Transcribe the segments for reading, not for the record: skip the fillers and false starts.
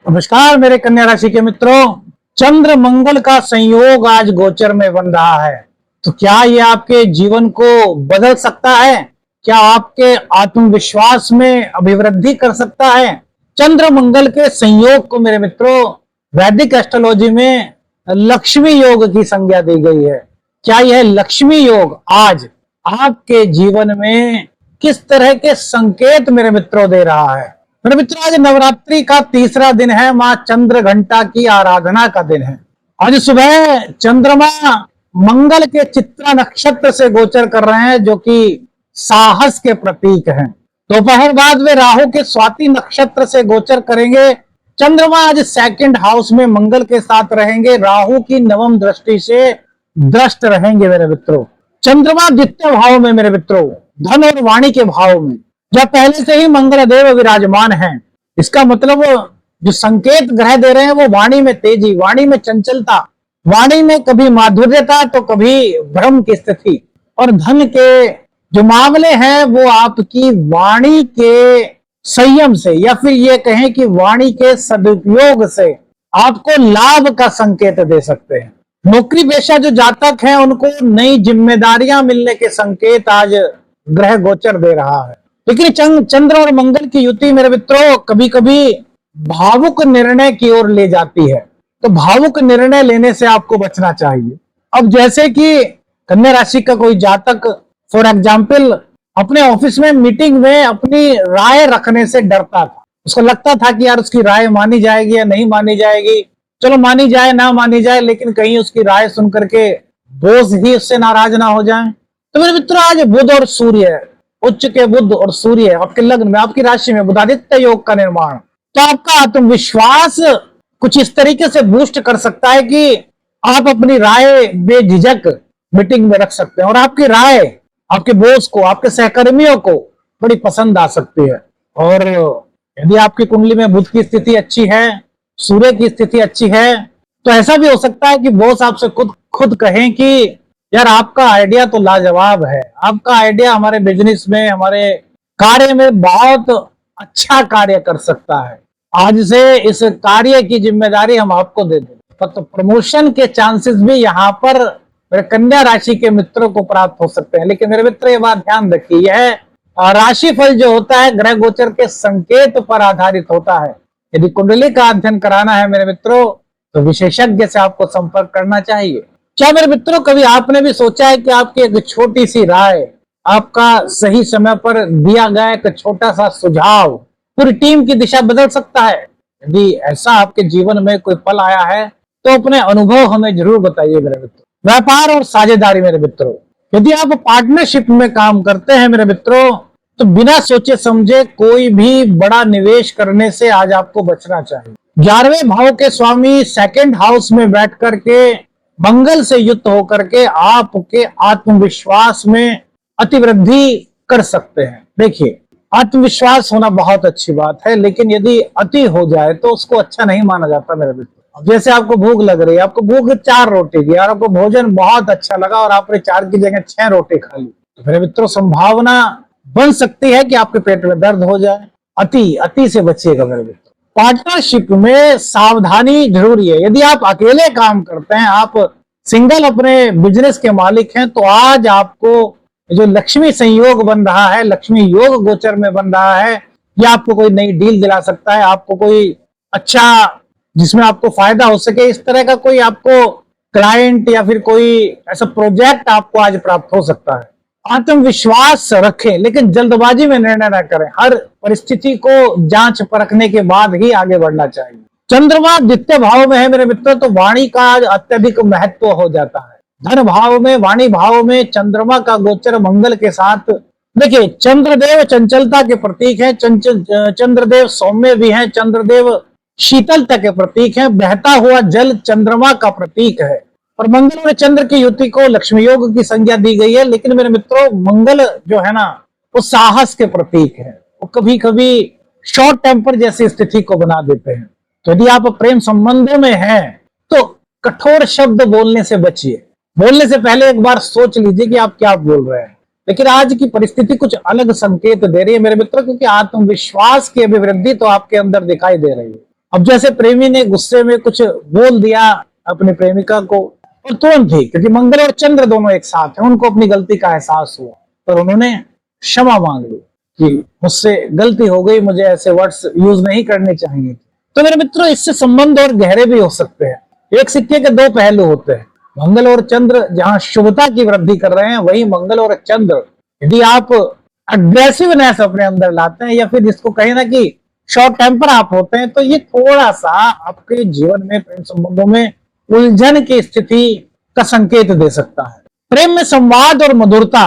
नमस्कार मेरे कन्या राशि के मित्रों। चंद्र मंगल का संयोग आज गोचर में बन रहा है, तो क्या ये आपके जीवन को बदल सकता है? क्या आपके आत्मविश्वास में अभिवृद्धि कर सकता है? चंद्र मंगल के संयोग को मेरे मित्रों वैदिक एस्ट्रोलॉजी में लक्ष्मी योग की संज्ञा दी गई है। क्या यह लक्ष्मी योग आज आपके जीवन में किस तरह के संकेत मेरे मित्रों दे रहा है? मेरे मित्रों, आज नवरात्रि का तीसरा दिन है, मां चंद्र घंटा की आराधना का दिन है। आज सुबह चंद्रमा मंगल के चित्रा नक्षत्र से गोचर कर रहे हैं, जो कि साहस के प्रतीक हैं। दोपहर बाद वे राहु के स्वाति नक्षत्र से गोचर करेंगे। चंद्रमा आज सेकंड हाउस में मंगल के साथ रहेंगे, राहु की नवम दृष्टि से दृष्ट रहेंगे। मेरे मित्रों, चंद्रमा द्वितीय भाव में, मेरे मित्रों धन और वाणी के भाव में, जब पहले से ही मंगल देव विराजमान हैं। इसका मतलब जो संकेत ग्रह दे रहे हैं वो वाणी में तेजी, वाणी में चंचलता, वाणी में कभी माधुर्यता तो कभी भ्रम की स्थिति। और धन के जो मामले हैं वो आपकी वाणी के संयम से, या फिर ये कहें कि वाणी के सदुपयोग से आपको लाभ का संकेत दे सकते हैं। नौकरी पेशा जो जातक हैं उनको नई जिम्मेदारियां मिलने के संकेत आज ग्रह गोचर दे रहा है। लेकिन चंद्र और मंगल की युति मेरे मित्रों कभी कभी भावुक निर्णय की ओर ले जाती है, तो भावुक निर्णय लेने से आपको बचना चाहिए। अब जैसे कि कन्या राशि का कोई जातक फॉर एग्जाम्पल अपने ऑफिस में मीटिंग में अपनी राय रखने से डरता था। उसको लगता था कि यार उसकी राय मानी जाएगी या नहीं मानी जाएगी, चलो मानी जाए ना मानी जाए, लेकिन कहीं उसकी राय सुन करके बॉस ही उससे नाराज ना हो जाए। तो मेरे मित्रों, आज बुध और सूर्य, उच्च के बुध और सूर्य आपके लग्न में, आपकी राशि में बुधादित्य योग का निर्माण, तो आपका आत्मविश्वास कुछ इस तरीके से बूस्ट कर सकता है कि आप अपनी राय बेझिझक मीटिंग में रख सकते हैं और आपकी राय आपके बॉस को, आपके सहकर्मियों को बड़ी पसंद आ सकती है। और यदि आपकी कुंडली में बुध की स्थिति अच्छी है, सूर्य की स्थिति अच्छी है, तो ऐसा भी हो सकता है कि बॉस आपसे खुद कहें कि यार आपका आइडिया तो लाजवाब है, आपका आइडिया हमारे बिजनेस में, हमारे कार्य में बहुत अच्छा कार्य कर सकता है, आज से इस कार्य की जिम्मेदारी हम आपको दे दें। तो प्रमोशन के चांसेस भी यहाँ पर मेरे कन्या राशि के मित्रों को प्राप्त हो सकते हैं। लेकिन मेरे मित्र ये बात ध्यान रखिए, यह राशिफल जो होता है ग्रह गोचर के संकेत पर आधारित होता है। यदि कुंडली का अध्ययन कराना है मेरे मित्रों, तो विशेषज्ञ से आपको संपर्क करना चाहिए। क्या मेरे मित्रों कभी आपने भी सोचा है कि आपकी एक छोटी सी राय, आपका सही समय पर दिया गया एक छोटा सा सुझाव पूरी टीम की दिशा बदल सकता है? यदि ऐसा आपके जीवन में कोई पल आया है तो अपने अनुभव हमें जरूर बताइए मेरे मित्रों। व्यापार और साझेदारी मेरे मित्रों, यदि आप पार्टनरशिप में काम करते हैं मेरे मित्रों, तो बिना सोचे समझे कोई भी बड़ा निवेश करने से आज आपको बचना चाहिए। 11वें भाव के स्वामी सेकंड हाउस में बैठ करके मंगल से युक्त होकर के आपके आत्मविश्वास में अतिवृद्धि कर सकते हैं। देखिए, आत्मविश्वास होना बहुत अच्छी बात है, लेकिन यदि अति हो जाए तो उसको अच्छा नहीं माना जाता मेरे मित्र। जैसे आपको भूख लग रही है, आपको भूख 4 रोटी की और आपको भोजन बहुत अच्छा लगा और आपने 4 की जगह 6 रोटी खा ली, तो मेरे मित्रों संभावना बन सकती है कि आपके पेट में दर्द हो जाए। अति से बचिएगा मेरे मित्रों। पार्टनरशिप में सावधानी जरूरी है। यदि आप अकेले काम करते हैं, आप सिंगल अपने बिजनेस के मालिक हैं, तो आज आपको जो लक्ष्मी संयोग बन रहा है, लक्ष्मी योग गोचर में बन रहा है, यह आपको कोई नई डील दिला सकता है, आपको कोई अच्छा जिसमें आपको फायदा हो सके, इस तरह का कोई आपको क्लाइंट या फिर कोई ऐसा प्रोजेक्ट आपको आज प्राप्त हो सकता है। आत्मविश्वास रखें, लेकिन जल्दबाजी में निर्णय न करें। हर परिस्थिति को जांच परखने के बाद ही आगे बढ़ना चाहिए। चंद्रमा द्वितीय भाव में है मेरे मित्रों, तो वाणी का अत्यधिक महत्व हो जाता है। धन भाव में, वाणी भाव में चंद्रमा का गोचर मंगल के साथ, देखिए चंद्रदेव चंचलता के प्रतीक है, चंद्रदेव सौम्य भी है, चंद्रदेव शीतलता के प्रतीक है, बहता हुआ जल चंद्रमा का प्रतीक है। और मंगल और चंद्र की युति को लक्ष्मी योग की संज्ञा दी गई है। लेकिन मेरे मित्रों, मंगल जो है ना, वो साहस के प्रतीक है। वो कभी कभी शॉर्ट टेम्पर जैसी स्थिति को बना देते हैं। तो यदि आप प्रेम संबंधों में हैं तो कठोर शब्द बोलने से बचिए। बोलने से पहले एक बार सोच लीजिए कि आप क्या बोल रहे हैं। लेकिन आज की परिस्थिति कुछ अलग संकेत दे रही है मेरे मित्रों, क्योंकि आत्मविश्वास की अभिवृद्धि तो आपके अंदर दिखाई दे रही है। अब जैसे प्रेमी ने गुस्से में कुछ बोल दिया अपनी प्रेमिका को, और तुरंत ही, क्योंकि मंगल और चंद्र दोनों एक साथ हैं, उनको अपनी गलती का एहसास हुआ, पर उन्होंने क्षमा मांग ली कि मुझसे गलती हो गई, मुझे ऐसे वर्ड्स यूज नहीं करने चाहिए। तो मेरे मित्रों, इससे संबंध और गहरे भी हो सकते हैं। एक सिक्के के दो पहलू होते हैं। मंगल और चंद्र जहां शुभता की वृद्धि कर रहे हैं, वही मंगल और चंद्र यदि आप अग्रेसिवनेस अपने अंदर लाते हैं, या फिर जिसको कहें ना कि शॉर्ट टेम्पर आप होते हैं, तो ये थोड़ा सा आपके जीवन में, प्रेम संबंधों में उलझन की स्थिति का संकेत दे सकता है। प्रेम में संवाद और मधुरता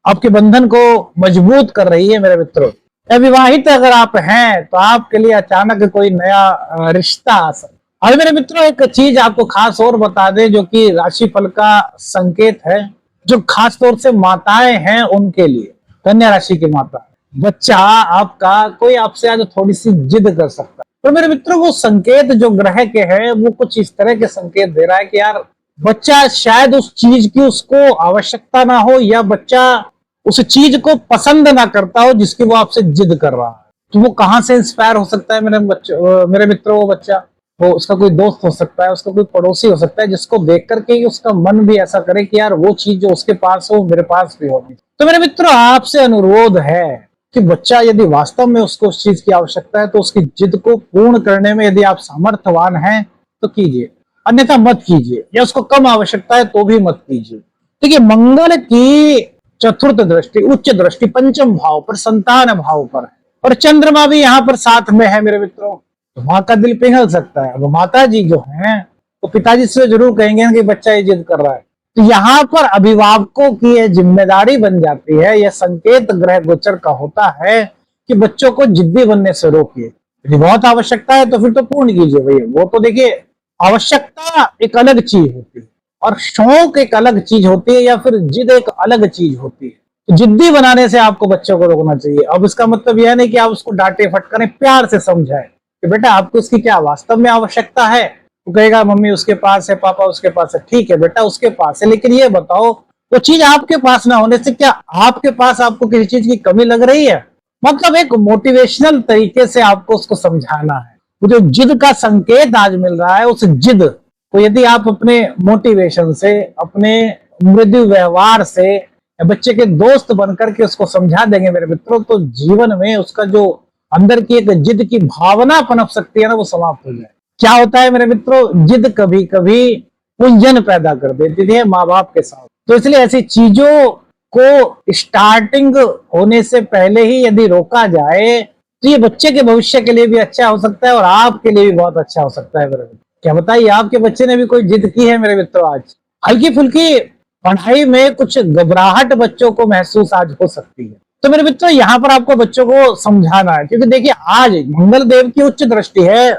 आपके बंधन को मजबूत कर रही है मेरे मित्रों। अविवाहित अगर आप हैं तो आपके लिए अचानक कोई नया रिश्ता आ सकता है। अब मेरे मित्रों, एक चीज आपको खास और बता दें जो कि राशिफल का संकेत है, जो खास तौर से माताएं हैं उनके लिए, कन्या राशि की माता, बच्चा आपका कोई आपसे आज थोड़ी सी जिद कर सकता है। तो मेरे मित्रों, वो संकेत जो ग्रह के हैं वो कुछ इस तरह के संकेत दे रहा है कि यार बच्चा शायद उस चीज की उसको आवश्यकता ना हो, या बच्चा उस चीज को पसंद ना करता हो जिसकी वो आपसे जिद कर रहा है। तो वो कहाँ से इंस्पायर हो सकता है मेरे मित्रों? वो बच्चा, वो उसका कोई दोस्त हो सकता है, उसका कोई पड़ोसी हो सकता है, जिसको देख करके ही उसका मन भी ऐसा करे कि यार वो चीज जो उसके पास हो मेरे पास भी होगी। तो मेरे मित्रों, आपसे अनुरोध है कि बच्चा यदि वास्तव में उसको उस चीज की आवश्यकता है तो उसकी जिद को पूर्ण करने में यदि आप सामर्थ्यवान हैं तो कीजिए, अन्यथा मत कीजिए, या उसको कम आवश्यकता है तो भी मत कीजिए। देखिए, मंगल की चतुर्थ दृष्टि, उच्च दृष्टि पंचम भाव पर, संतान भाव पर है, और चंद्रमा भी यहाँ पर साथ में है मेरे मित्रों। तो माँ का दिल पिघल सकता है। वो माता जी जो हैं वो पिताजी से जरूर कहेंगे कि बच्चा ये जिद कर रहा है। तो यहाँ पर अभिभावकों की यह जिम्मेदारी बन जाती है, यह संकेत ग्रह गोचर का होता है कि बच्चों को जिद्दी बनने से रोकिए। यदि बहुत आवश्यकता है तो फिर तो पूर्ण कीजिए भैया। वो तो देखिए, आवश्यकता एक अलग चीज होती है और शौक एक अलग चीज होती है, या फिर जिद एक अलग चीज होती है। तो जिद्दी बनाने से आपको बच्चों को रोकना चाहिए। अब इसका मतलब यह नहीं कि आप उसको डांटे फटकारें, प्यार से समझाएं कि बेटा आपको उसकी क्या वास्तव में आवश्यकता है। वो कहेगा मम्मी उसके पास है, पापा उसके पास है। ठीक है बेटा, उसके पास है, लेकिन ये बताओ वो चीज आपके पास ना होने से क्या आपके पास आपको किसी चीज की कमी लग रही है? मतलब एक मोटिवेशनल तरीके से आपको उसको समझाना है। वो जो जिद का संकेत आज मिल रहा है, उस जिद को यदि आप अपने मोटिवेशन से, अपने मृदु व्यवहार से, बच्चे के दोस्त बनकर के उसको समझा देंगे मेरे मित्रों, तो जीवन में उसका जो अंदर की एक जिद की भावना पनप सकती है ना, वो समाप्त हो जाए। क्या होता है मेरे मित्रों, जिद कभी कभी उलझन पैदा कर देती है माँ बाप के साथ। तो इसलिए ऐसी चीजों को स्टार्टिंग होने से पहले ही यदि रोका जाए तो ये बच्चे के भविष्य के लिए भी अच्छा हो सकता है और आपके लिए भी बहुत अच्छा हो सकता है मेरे मित्र। क्या बताइए, आपके बच्चे ने भी कोई जिद की है मेरे मित्रों? आज हल्की फुल्की पढ़ाई में कुछ घबराहट बच्चों को महसूस आज हो सकती है। तो मेरे मित्रों, यहाँ पर आपको बच्चों को समझाना है, क्योंकि देखिए आज मंगल देव की उच्च दृष्टि है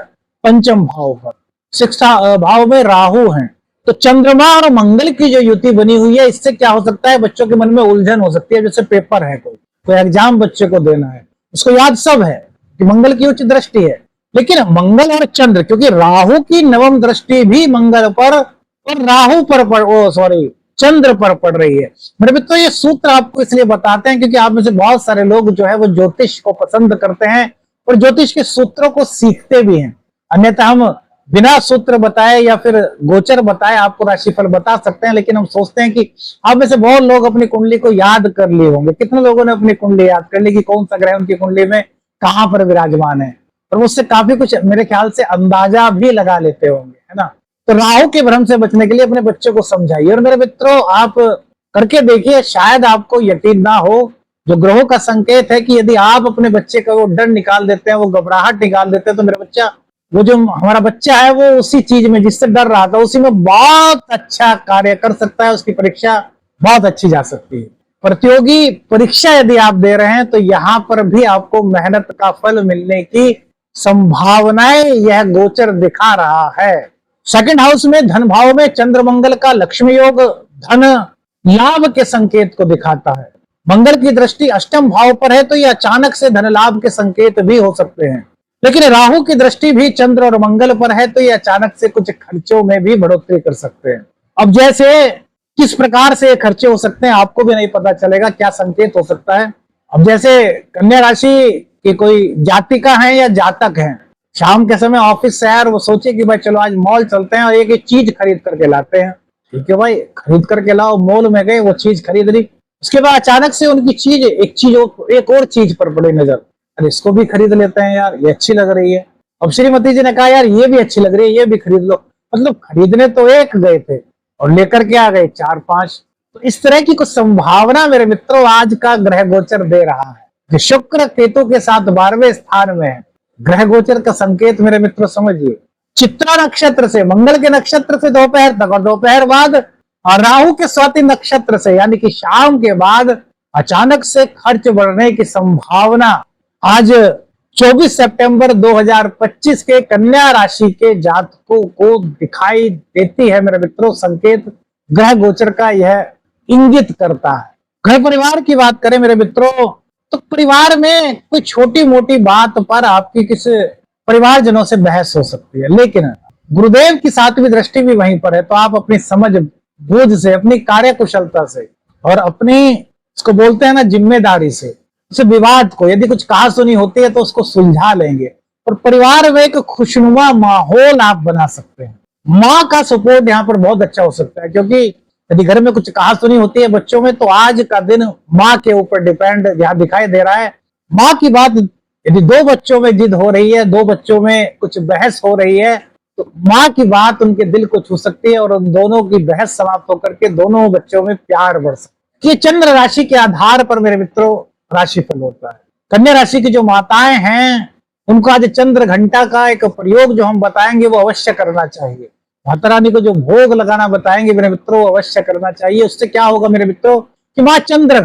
पंचम भाव पर, शिक्षा भाव में राहु हैं। तो चंद्रमा और मंगल की जो युति बनी हुई है, इससे क्या हो सकता है, बच्चों के मन में उलझन हो सकती है। जैसे पेपर है, कोई एग्जाम बच्चे को देना है, उसको याद सब है कि मंगल की उच्च दृष्टि है, लेकिन मंगल और चंद्र, क्योंकि राहु की नवम दृष्टि भी मंगल पर और राहु पर चंद्र पर पड़ रही है। मेरे मित्रों, ये सूत्र आपको इसलिए बताते हैं क्योंकि आप में से बहुत सारे लोग जो है वो ज्योतिष को पसंद करते हैं और ज्योतिष के सूत्रों को सीखते भी हैं। अन्यथा हम बिना सूत्र बताए या फिर गोचर बताए आपको राशिफल बता सकते हैं, लेकिन हम सोचते हैं कि आप में से बहुत लोग अपनी कुंडली को याद कर लिए होंगे। कितने लोगों ने अपनी कुंडली याद कर ली कि कौन सा ग्रह उनकी कुंडली में कहां पर विराजमान है, और उससे काफी कुछ मेरे ख्याल से अंदाजा भी लगा लेते होंगे, है ना। तो राहु के भ्रम से बचने के लिए अपने बच्चों को समझाइए। और मेरे मित्रों, आप करके देखिए, शायद आपको यकीन ना हो, जो ग्रहों का संकेत है कि यदि आप अपने बच्चे का वो डर निकाल देते हैं, वो घबराहट निकाल देते हैं, तो मेरा बच्चा, वो जो हमारा बच्चा है, वो उसी चीज में जिससे डर रहा था उसी में बहुत अच्छा कार्य कर सकता है। उसकी परीक्षा बहुत अच्छी जा सकती है। प्रतियोगी परीक्षा यदि आप दे रहे हैं तो यहाँ पर भी आपको मेहनत का फल मिलने की संभावनाएं यह गोचर दिखा रहा है। सेकंड हाउस में धन भाव में चंद्र मंगल का लक्ष्मी योग धन लाभ के संकेत को दिखाता है। मंगल की दृष्टि अष्टम भाव पर है तो यह अचानक से धन लाभ के संकेत भी हो सकते हैं, लेकिन राहु की दृष्टि भी चंद्र और मंगल पर है तो यह अचानक से कुछ खर्चों में भी बढ़ोतरी कर सकते हैं। अब जैसे किस प्रकार से खर्चे हो सकते हैं आपको भी नहीं पता चलेगा, क्या संकेत हो सकता है। अब जैसे कन्या राशि के कोई जातिका है या जातक हैं, शाम के समय ऑफिस से यार वो सोचे कि भाई चलो आज मॉल चलते हैं और एक एक चीज खरीद करके लाते हैं। ठीक है भाई, खरीद करके लाओ, मॉल में गए, वो चीज खरीद ली। उसके बाद अचानक से उनकी चीज एक और चीज पर पड़ी नजर, अरे इसको भी खरीद लेते हैं यार, ये अच्छी लग रही है। अब श्रीमती जी ने कहा यार ये भी अच्छी लग रही है, ये भी खरीद लो। मतलब खरीदने तो एक गए थे और लेकर के आ गए 4-5। तो इस तरह की कुछ संभावना मेरे मित्रों आज का ग्रह गोचर दे रहा है कि शुक्र केतु के साथ 12वें स्थान में है। ग्रह गोचर का संकेत मेरे मित्रों समझिए, चित्रा नक्षत्र से, मंगल के नक्षत्र से दोपहर तक, और दोपहर बाद और राहु के स्वाति नक्षत्र से यानी कि शाम के बाद अचानक से खर्च बढ़ने की संभावना आज 24 सितंबर 2025 के कन्या राशि के जातकों को दिखाई देती है मेरे मित्रों। संकेत ग्रह गोचर का यह इंगित करता है। घर परिवार की बात करें मेरे मित्रों, तो परिवार में कोई छोटी मोटी बात पर आपकी किसी परिवारजनों से बहस हो सकती है, लेकिन गुरुदेव की 7वीं दृष्टि भी वहीं पर है। तो आप अपनी समझ बूझ से, अपनी कार्य कुशलता से और अपनी इसको बोलते हैं ना जिम्मेदारी से, उस विवाद को यदि कुछ कहा सुनी होती है तो उसको सुलझा लेंगे और परिवार में एक खुशनुमा माहौल आप बना सकते हैं। माँ का सपोर्ट यहाँ पर बहुत अच्छा हो सकता है, क्योंकि यदि घर में कुछ कहा सुनी होती है बच्चों में, तो आज का दिन माँ के ऊपर डिपेंड यहाँ दिखाई दे रहा है। माँ की बात, यदि 2 बच्चों में जिद हो रही है, 2 बच्चों में कुछ बहस हो रही है, तो माँ की बात उनके दिल को छू सकती है और उन दोनों की बहस समाप्त होकर के दोनों बच्चों में प्यार बढ़ सकता है। ये चंद्र राशि के आधार पर मेरे मित्रों राशिफल होता है। कन्या राशि की जो माताएं हैं उनको आज चंद्र घंटा का एक प्रयोग जो हम बताएंगे वो अवश्य करना चाहिए। माता रानी को जो भोग लगाना बताएंगे मेरे मित्रों अवश्य करना चाहिए। उससे क्या होगा मेरे मित्रों कि माँ चंद्र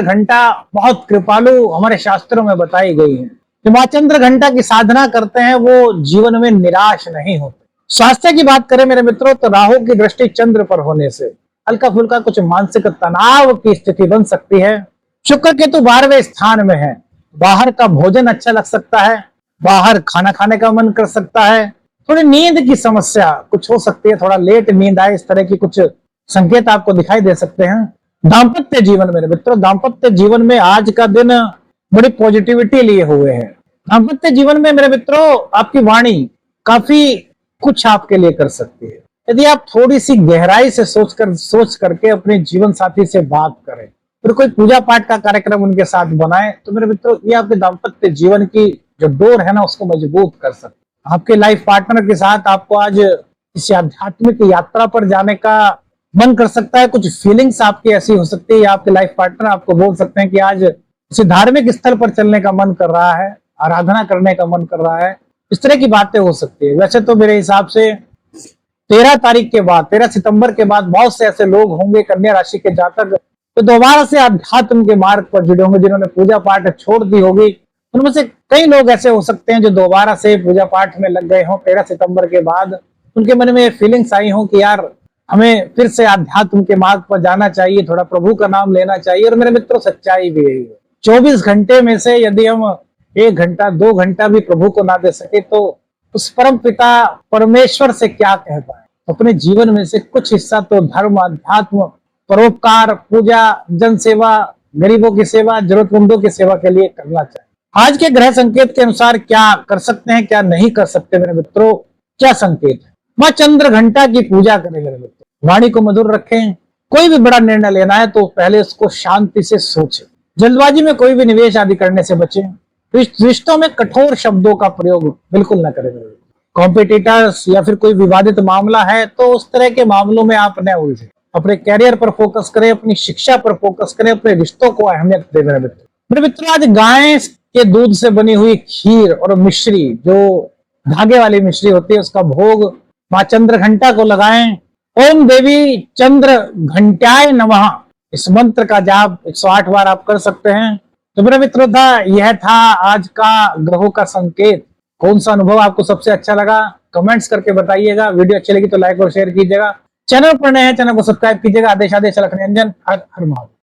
घंटा बहुत कृपालु हमारे शास्त्रों में बताई गई है। जो माँ चंद्र घंटा की साधना करते हैं वो जीवन में निराश नहीं होते। स्वास्थ्य की बात करें मेरे मित्रों, तो राहु की दृष्टि चंद्र पर होने से हल्का फुल्का कुछ मानसिक तनाव की स्थिति बन सकती है। शुक्र केतु 12वें स्थान में है, बाहर का भोजन अच्छा लग सकता है, बाहर खाना खाने का मन कर सकता है, थोड़ी नींद की समस्या कुछ हो सकती है, थोड़ा लेट नींद आए, इस तरह की कुछ संकेत आपको दिखाई दे सकते हैं। दाम्पत्य जीवन मेरे मित्रों, दाम्पत्य जीवन में आज का दिन बड़ी पॉजिटिविटी लिए हुए है। दाम्पत्य जीवन में मेरे मित्रों आपकी वाणी काफी कुछ आपके लिए कर सकती है। यदि आप थोड़ी सी गहराई से सोच करके अपने जीवन साथी से बात करें, फिर कोई पूजा पाठ का कार्यक्रम उनके साथ बनाए, तो मेरे मित्रों ये आपके दाम्पत्य जीवन की जो डोर है ना उसको मजबूत कर सकते हैं। आपके लाइफ पार्टनर के साथ आपको आज किसी आध्यात्मिक यात्रा पर जाने का मन कर सकता है। कुछ फीलिंग्स आपकी ऐसी हो सकती है या आपके लाइफ पार्टनर आपको बोल सकते हैं कि आज किसी धार्मिक स्थल पर चलने का मन कर रहा है, आराधना करने का मन कर रहा है, इस तरह की बातें हो सकती है। वैसे तो मेरे हिसाब से 13 तारीख के बाद, 13 सितंबर के बाद बहुत से ऐसे लोग होंगे कन्या राशि के जातक तो दोबारा से अध्यात्म के मार्ग पर जुड़े होंगे, जिन्होंने पूजा पाठ छोड़ दी होगी। उनमें से कई लोग ऐसे हो सकते हैं जो दोबारा से पूजा पाठ में लग गए हों 13 सितंबर के बाद। उनके मन में फीलिंग्स आई हो कि यार हमें फिर से अध्यात्म के मार्ग पर जाना चाहिए, थोड़ा प्रभु का नाम लेना चाहिए। और मेरे मित्रों सच्चाई भी यही है, 24 घंटे में से यदि हम 1 घंटा 2 घंटा भी प्रभु को ना दे सके तो उस परम पिता परमेश्वर से क्या कह पाए। अपने जीवन में से कुछ हिस्सा तो धर्म, अध्यात्म, परोपकार, पूजा, जन सेवा, गरीबों की सेवा, जरूरतमंदों की सेवा के लिए करना चाहिए। आज के ग्रह संकेत के अनुसार क्या कर सकते हैं, क्या नहीं कर सकते मेरे मित्रों, क्या संकेत है। मां चंद्र घंटा की पूजा करें मेरे मित्रों, वाणी को मधुर रखें। कोई भी बड़ा निर्णय लेना है तो पहले उसको शांति से सोचें। जल्दबाजी में कोई भी निवेश आदि करने से बचें। रिश्तों में कठोर शब्दों का प्रयोग बिल्कुल न करें। कॉम्पिटिटर्स या फिर कोई विवादित मामला है तो उस तरह के मामलों में आप न उलझे। अपने कैरियर पर फोकस करें, अपनी शिक्षा पर फोकस करें, अपने रिश्तों को अहमियत दें मेरे मित्र। मेरे मित्रों आज गाय के दूध से बनी हुई खीर और मिश्री, जो धागे वाली मिश्री होती है, उसका भोग मां चंद्र घंटा को लगाएं। ओम देवी चंद्र घंटाय नमः इस मंत्र का जाप 108 बार आप कर सकते हैं। तो मेरे मित्रों यह था आज का ग्रहों का संकेत। कौन सा अनुभव आपको सबसे अच्छा लगा कमेंट्स करके बताइएगा। वीडियो अच्छी लगी तो लाइक और शेयर कीजिएगा। चैनल पर नए हैं चैनल को सब्सक्राइब कीजिएगा। आदेश लखन निरंजन, हर हर महादेव।